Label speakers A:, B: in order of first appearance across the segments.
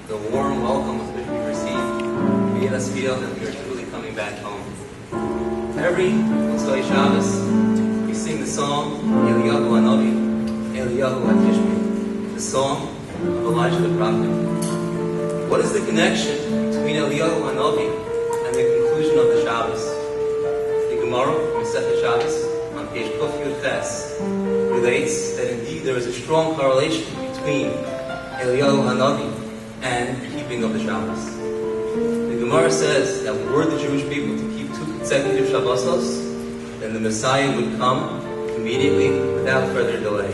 A: the warm welcome with which we received made us feel that we are truly coming back home. Every Motzei Shabbos, we sing the song Eliyahu Hanavi, Eliyahu HaTishmi, the song of Elijah the prophet. What is the connection between Eliyahu Hanavi and the conclusion of the Shabbos? The Gemara from Masechet Shabbos on page Kuf Yud Ches relates that indeed there is a strong correlation between Eliyahu Hanavi and the keeping of the Shabbos. The Gemara says that were the Jewish people to keep 2 consecutive Shabbosos, then the Messiah would come immediately without further delay.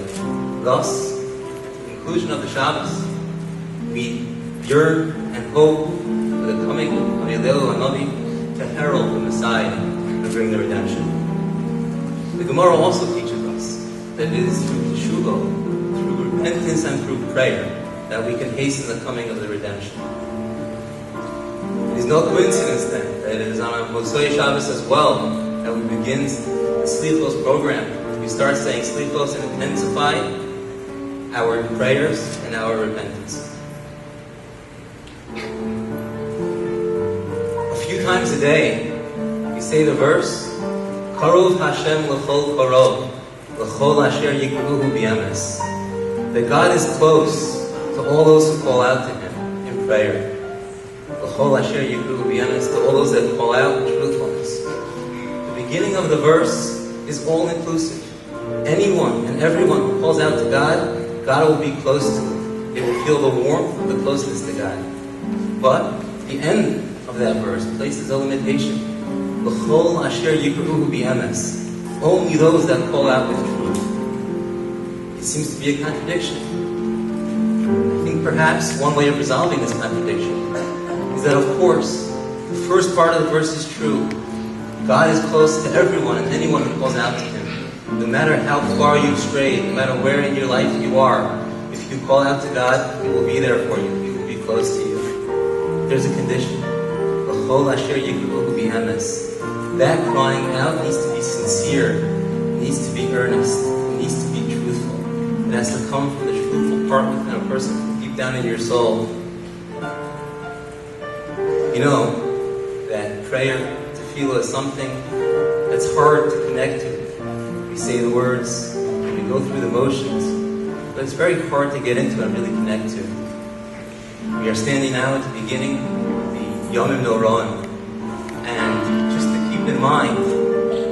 A: Thus, at the conclusion of the Shabbos, we yearn and hope for the coming of Eliyahu Hanavi to herald the Messiah and bring the redemption. The Gemara also teaches us that it is through teshuva, through repentance and through prayer, that we can hasten the coming of the redemption. It is no coincidence then that it is on Motzei Shabbos as well that we begin the Slichos program. We start saying Slichos and intensify our prayers and our repentance. A few times a day, we say the verse, Karov Hashem l'chol karov, l'chol asher yikruhu b'emes. That God is close to all those who call out to Him in prayer. L'chol asher yikruhu b'emes, to all those that call out in truthfulness. The beginning of the verse is all-inclusive. Anyone and everyone who calls out to God, God will be close to them. They will feel the warmth of the closeness to God. But the end of that verse places a limitation. L'chol asher yikruhu b'emes. Only those that call out with truth. It seems to be a contradiction. I think perhaps one way of resolving this contradiction is that, of course, the first part of the verse is true. God is close to everyone and anyone who calls out to Him. No matter how far you've strayed, no matter where in your life you are, if you call out to God, He will be there for you. He will be close to you. There's a condition. L'chol asher yikruhu b'emes. That crying out needs to be sincere, it needs to be earnest, it needs to be truthful. It has to come from the truthful part within a person, deep down in your soul. You know that prayer, tefillah, is something that's hard to connect to. We say the words, we go through the motions, but it's very hard to get into and really connect to. We are standing now at the beginning of the Yomim Noraim, and just to keep in mind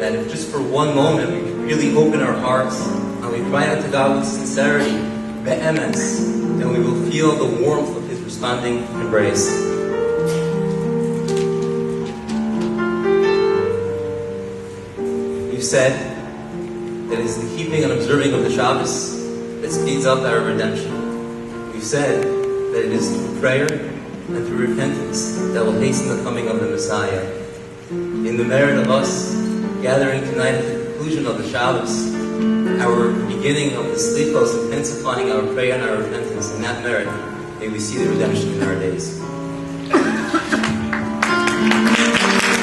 A: that if just for one moment we can really open our hearts and we cry out to God with sincerity, be'emes, then we will feel the warmth of His responding embrace. We've said that it is the keeping and observing of the Shabbos that speeds up our redemption. We've said that it is through prayer and through repentance that will hasten the coming of the Messiah. In the merit of us gathering tonight at the conclusion of the Shabbos, our beginning of the Slichos, intensifying our prayer and our repentance, in that merit, may we see the redemption in our days.